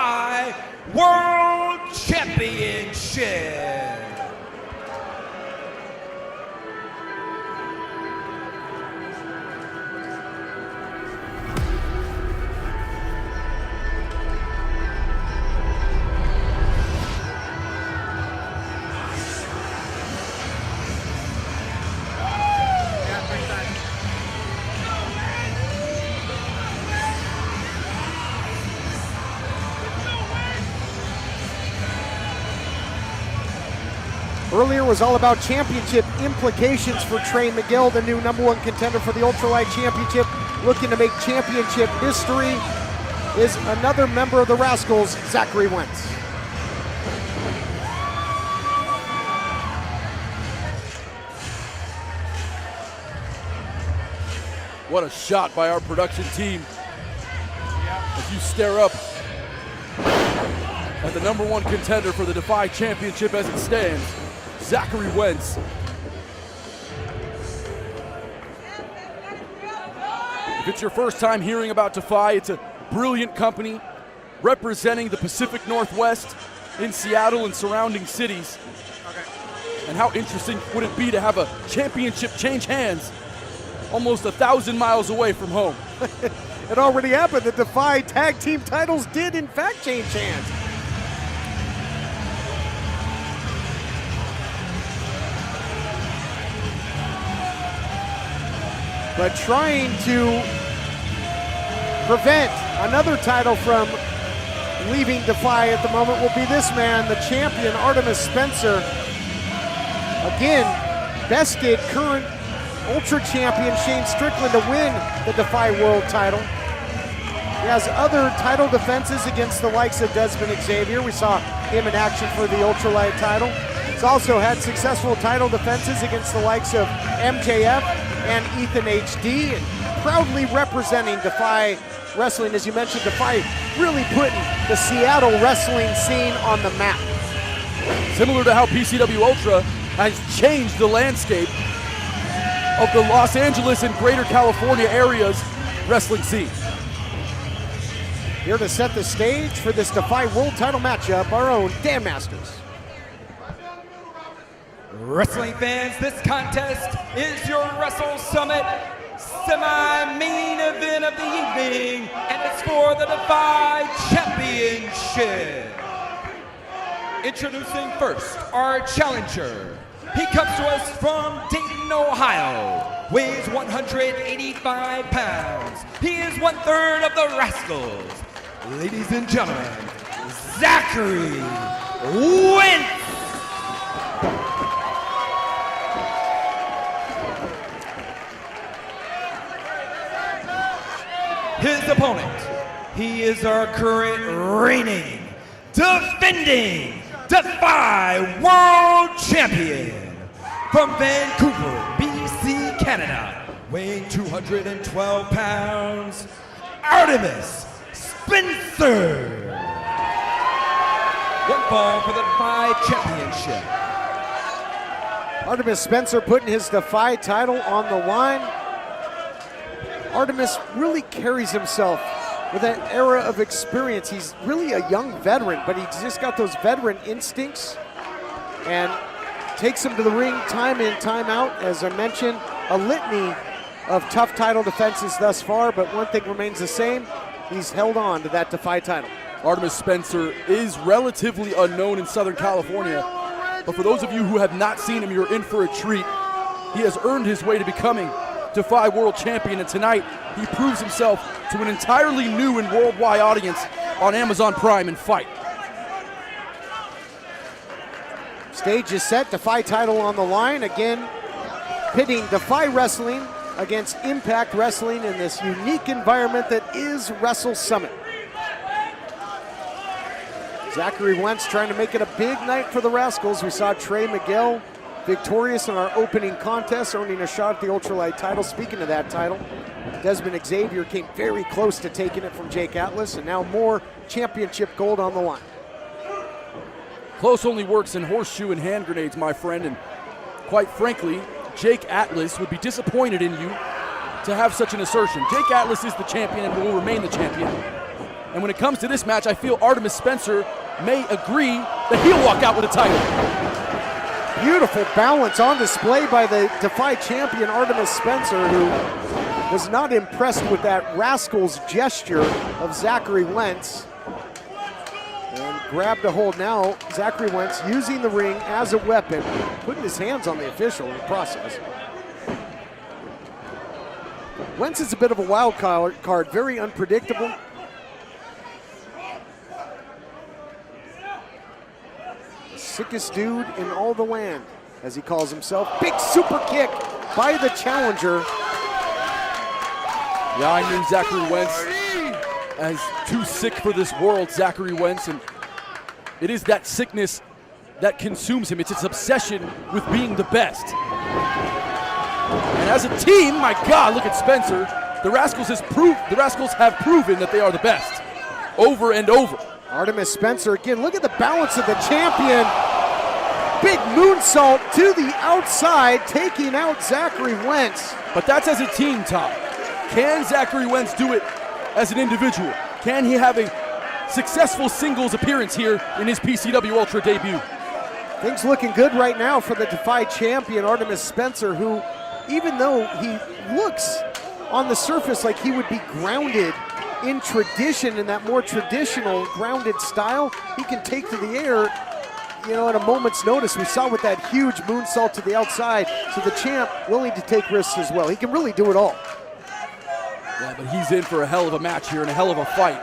Defy World Championship. Earlier was all about championship implications for Trey Miguel, the new #1 contender for the Ultralight Championship, looking to make championship history, is another member of the Rascals, Zachary Wentz. What a shot by our production team. If you stare up at the #1 contender for the Defy Championship as it stands, Zachary Wentz. If it's your first time hearing about Defy, it's a brilliant company representing the Pacific Northwest in Seattle and surrounding cities. And how interesting would it be to have a championship change hands almost 1,000 miles away from home? It already happened. The Defy tag team titles did in fact change hands. But trying to prevent another title from leaving Defy at the moment will be this man, the champion, Artemis Spencer. Again, bested current Ultra champion Shane Strickland to win the Defy World title. He has other title defenses against the likes of Desmond Xavier. We saw him in action for the Ultralight title. He's also had successful title defenses against the likes of MJF and Ethan HD, and proudly representing Defy Wrestling. As you mentioned, Defy really putting the Seattle wrestling scene on the map. Similar to how PCW Ultra has changed the landscape of the Los Angeles and Greater California area's wrestling scene. Here to set the stage for this Defy World title matchup, our own Dan Masters. Wrestling fans, this contest is your Wrestle Summit semi-main event of the evening, and it's for the Defy Championship. Introducing first, our challenger. He comes to us from Dayton, Ohio, weighs 185 pounds. He is 1/3 of the Rascals. Ladies and gentlemen, Zachary Wentz. His opponent, he is our current reigning, defending Defy World Champion from Vancouver, BC, Canada, weighing 212 pounds, Artemis Spencer. One fall for the Defy Championship. Artemis Spencer putting his Defy title on the line. Artemis really carries himself with an era of experience. He's really a young veteran, but he's just got those veteran instincts and takes him to the ring time in, time out. As I mentioned, a litany of tough title defenses thus far, but one thing remains the same. He's held on to that Defy title. Artemis Spencer is relatively unknown in Southern California, but for those of you who have not seen him, you're in for a treat. He has earned his way to becoming Defy World Champion, and tonight he proves himself to an entirely new and worldwide audience on Amazon Prime and Fight. Stage is set, Defy title on the line. Again, pitting Defy Wrestling against Impact Wrestling in this unique environment that is Wrestle Summit. Zachary Wentz trying to make it a big night for the Rascals. We saw Trey Miguel victorious in our opening contest, earning a shot at the Ultralight title. Speaking of that title, Desmond Xavier came very close to taking it from Jake Atlas, and now more championship gold on the line. Close only works in horseshoe and hand grenades, my friend, and quite frankly, Jake Atlas would be disappointed in you to have such an assertion. Jake Atlas is the champion and will remain the champion. And when it comes to this match, I feel Artemis Spencer may agree that he'll walk out with a title. Beautiful balance on display by the Defy champion Artemis Spencer, who was not impressed with that rascal's gesture of Zachary Wentz. And grabbed a hold now. Zachary Wentz using the ring as a weapon, putting his hands on the official in the process. Wentz is a bit of a wild card, very unpredictable. The sickest dude in all the land, as he calls himself. Big super kick by the challenger. Yeah, I knew Zachary Wentz as too sick for this world, Zachary Wentz, and it is that sickness that consumes him. It's his obsession with being the best. And as a team, my God, look at Spencer. The Rascals have proven that they are the best over and over. Artemis Spencer again, look at the balance of the champion. Big moonsault to the outside, taking out Zachary Wentz. But that's as a team, Tom. Can Zachary Wentz do it as an individual? Can he have a successful singles appearance here in his PCW Ultra debut? Things looking good right now for the Defy champion, Artemis Spencer, who, even though he looks on the surface like he would be grounded in tradition, in that more traditional grounded style, he can take to the air, you know, at a moment's notice. We saw with that huge moonsault to the outside. So the champ willing to take risks as well. He can really do it all. Yeah, but he's in for a hell of a match here and a hell of a fight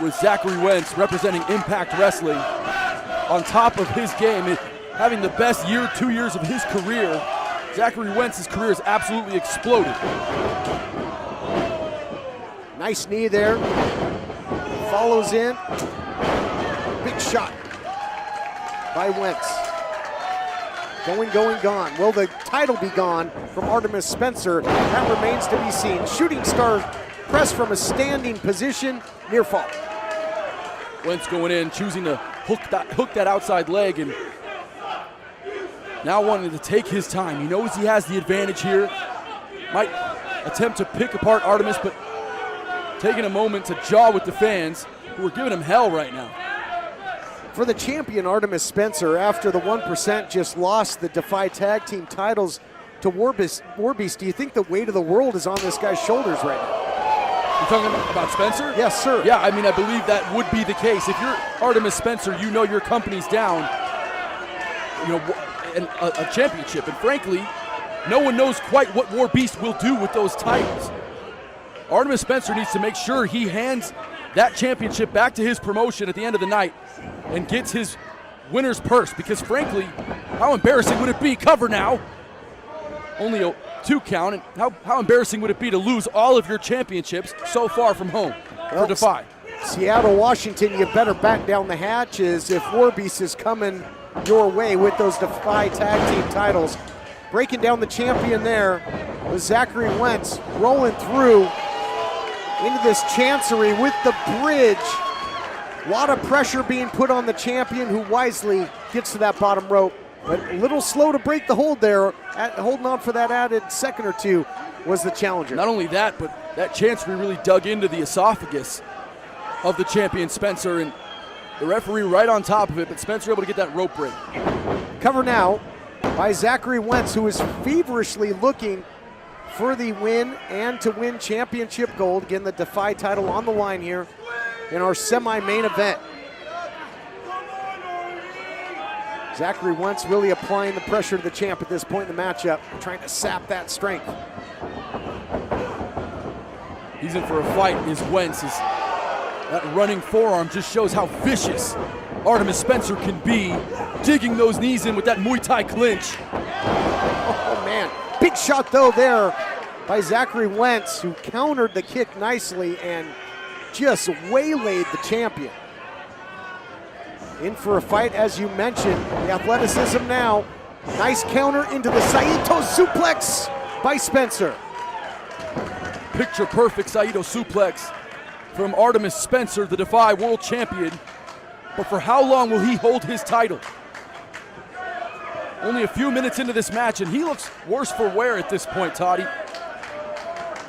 with Zachary Wentz representing Impact Wrestling. On top of his game, having the best year, 2 years of his career, Zachary Wentz's career has absolutely exploded. Nice knee there. Follows in. Big shot by Wentz. Going, gone. Will the title be gone from Artemis Spencer? That remains to be seen. Shooting star press from a standing position, near fall. Wentz going in, choosing to hook that outside leg, and now wanting to take his time. He knows he has the advantage here. Might attempt to pick apart Artemis, but taking a moment to jaw with the fans who are giving him hell right now. For the champion Artemis Spencer, after the 1% just lost the Defy Tag Team titles to Warbeast, do you think the weight of the world is on this guy's shoulders right now? You're talking about Spencer? Yes, sir. Yeah, I mean, I believe that would be the case. If you're Artemis Spencer, you know your company's down, you know, a championship. And frankly, no one knows quite what Warbeast will do with those titles. Artemis Spencer needs to make sure he hands that championship back to his promotion at the end of the night and gets his winner's purse, because frankly, how embarrassing would it be? Cover now. Only a 2 count, and how embarrassing would it be to lose all of your championships so far from home for Defy? Seattle, Washington, you better batten down the hatches if Warbeast is coming your way with those Defy Tag Team titles. Breaking down the champion there was Zachary Wentz, rolling through into this chancery with the bridge. A lot of pressure being put on the champion, who wisely gets to that bottom rope. But a little slow to break the hold there. Holding on for that added second or two was the challenger. Not only that, but that chancery really dug into the esophagus of the champion Spencer, and the referee right on top of it, but Spencer able to get that rope break. Cover now by Zachary Wentz, who is feverishly looking for the win and to win championship gold. Again, the Defy title on the line here in our semi-main event. Zachary Wentz really applying the pressure to the champ at this point in the matchup, trying to sap that strength. He's in for a fight, is Wentz. That running forearm just shows how vicious Artemis Spencer can be, digging those knees in with that Muay Thai clinch. Oh man, big shot though there by Zachary Wentz, who countered the kick nicely and just waylaid the champion. In for a fight, as you mentioned. The athleticism now. Nice counter into the Saito suplex by Spencer. Picture perfect Saito suplex from Artemis Spencer, the Defy World Champion. But for how long will he hold his title? Only a few minutes into this match, and he looks worse for wear at this point, Toddy.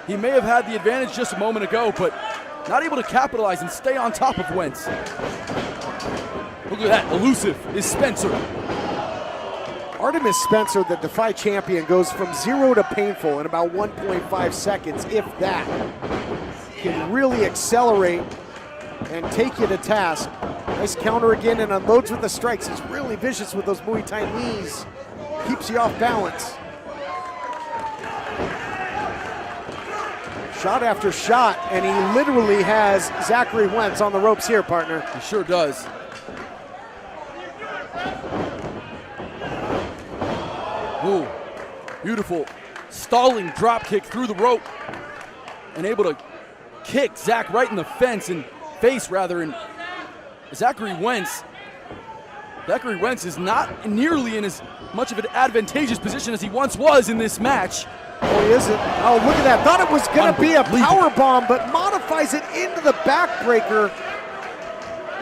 He may have had the advantage just a moment ago, but not able to capitalize and stay on top of Wentz. Look at that, elusive is Spencer. Artemis Spencer, the Defy champion, goes from 0 to painful in about 1.5 seconds, if that. Can really accelerate and take you to task. Nice counter again and unloads with the strikes. He's really vicious with those Muay Thai knees. Keeps you off balance. Shot after shot, and he literally has Zachary Wentz on the ropes here, partner. He sure does. Ooh, beautiful stalling drop kick through the rope and able to kick Zach right in the face rather, and Zachary Wentz is not nearly in as much of an advantageous position as he once was in this match. Oh, he isn't. Oh, look at that. Thought it was going to be a power bomb, but modifies it into the backbreaker.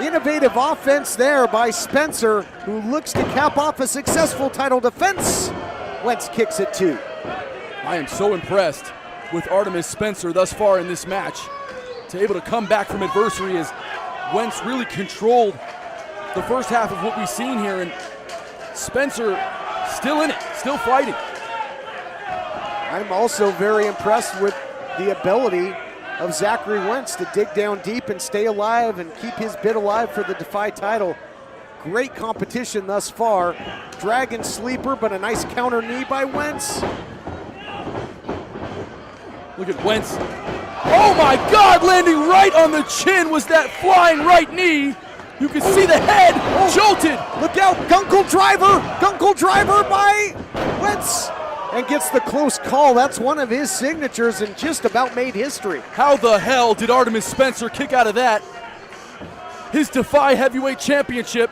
Innovative offense there by Spencer, who looks to cap off a successful title defense. Wentz kicks it too. I am so impressed with Artemis Spencer thus far in this match. To able to come back from adversity as Wentz really controlled the first half of what we've seen here, and Spencer still in it, still fighting. I'm also very impressed with the ability of Zachary Wentz to dig down deep and stay alive and keep his bid alive for the Defy title. Great competition thus far. Dragon sleeper, but a nice counter knee by Wentz. Look at Wentz. Oh my God, landing right on the chin was that flying right knee. You can see the head jolted. Look out, Gunkel driver by Wentz. And gets the close call. That's one of his signatures and just about made history. How the hell did Artemis Spencer kick out of that? His Defy Heavyweight Championship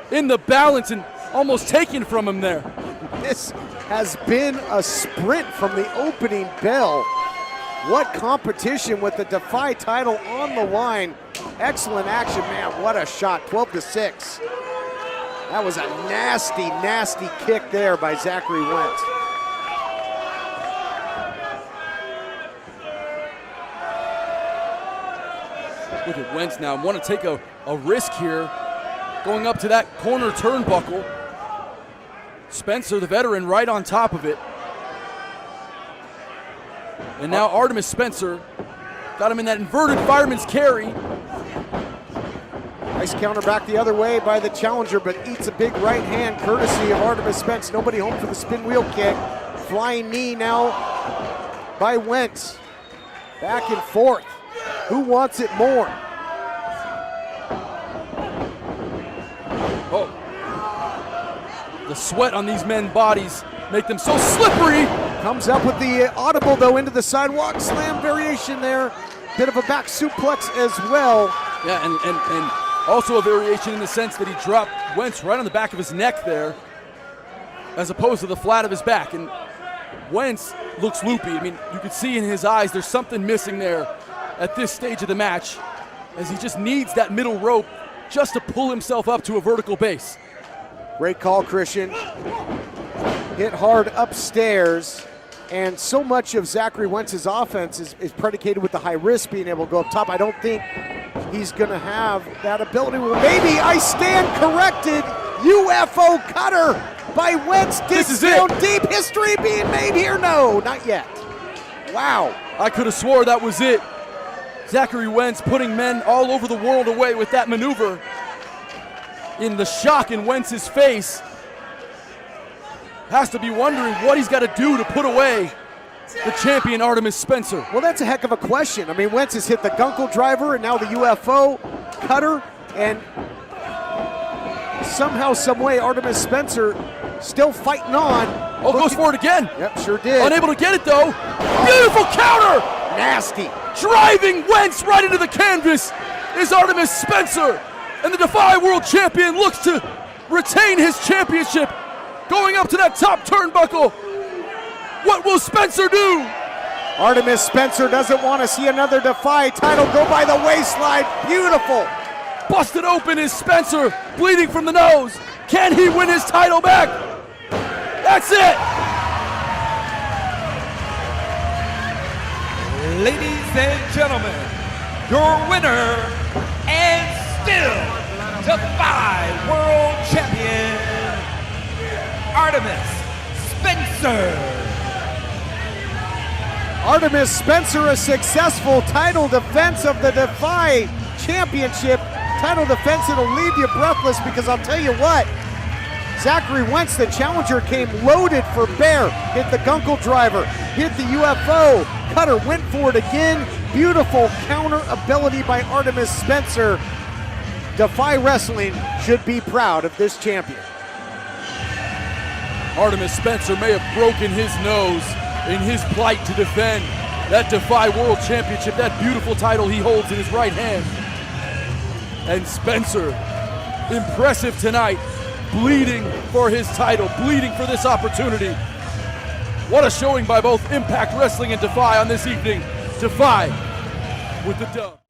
in the balance and almost taken from him there. This has been a sprint from the opening bell. What competition with the Defy title on the line. Excellent action, man. What a shot, 12-6. That was a nasty, nasty kick there by Zachary Wentz. Look at Wentz now. Want to take a risk here, going up to that corner turnbuckle. Spencer, the veteran, right on top of it. And now Artemis Spencer got him in that inverted fireman's carry. Nice counter back the other way by the challenger, but eats a big right hand courtesy of Artemis Spence. Nobody home for the spin wheel kick. Flying knee now by Wentz. Back and forth. Who wants it more? Oh. The sweat on these men's bodies make them so slippery. Comes up with the audible though into the sidewalk slam variation there. Bit of a back suplex as well. Yeah, and also a variation in the sense that he dropped Wentz right on the back of his neck there, as opposed to the flat of his back. And Wentz looks loopy. I mean, you can see in his eyes there's something missing there at this stage of the match, as he just needs that middle rope just to pull himself up to a vertical base. Great call, Christian. Hit hard upstairs, and so much of Zachary Wentz's offense is predicated with the high risk, being able to go up top. I don't think he's gonna have that ability. Well, maybe I stand corrected. UFO cutter by Wentz. Digs down deep. History being made here? No, not yet. Wow. I could have swore that was it. Zachary Wentz putting men all over the world away with that maneuver. In the shock in Wentz's face, has to be wondering what he's got to do to put away the champion Artemis Spencer. Well, that's a heck of a question. I mean, Wentz has hit the Gunkel driver and now the UFO cutter, and somehow, some way, Artemis Spencer still fighting on. Oh, goes for it again. Yep, sure did. Unable to get it though. Beautiful counter. Nasty. Driving Wentz right into the canvas is Artemis Spencer. And the Defy World Champion looks to retain his championship. Going up to that top turnbuckle. What will Spencer do? Artemis Spencer doesn't want to see another Defy title go by the waistline. Beautiful. Busted open is Spencer, bleeding from the nose. Can he win his title back? That's it. Ladies and gentlemen, your winner and still Defy World Champion, Artemis Spencer. Artemis Spencer, a successful title defense of the Defy Championship. Title defense that'll leave you breathless, because I'll tell you what, Zachary Wentz, the challenger, came loaded for bear. Hit the Gunkel driver, hit the UFO, cutter, went for it again. Beautiful counter ability by Artemis Spencer. Defy Wrestling should be proud of this champion. Artemis Spencer may have broken his nose in his plight to defend that Defy World Championship, that beautiful title he holds in his right hand. And Spencer, impressive tonight, bleeding for his title, bleeding for this opportunity. What a showing by both Impact Wrestling and Defy on this evening. Defy with the dub.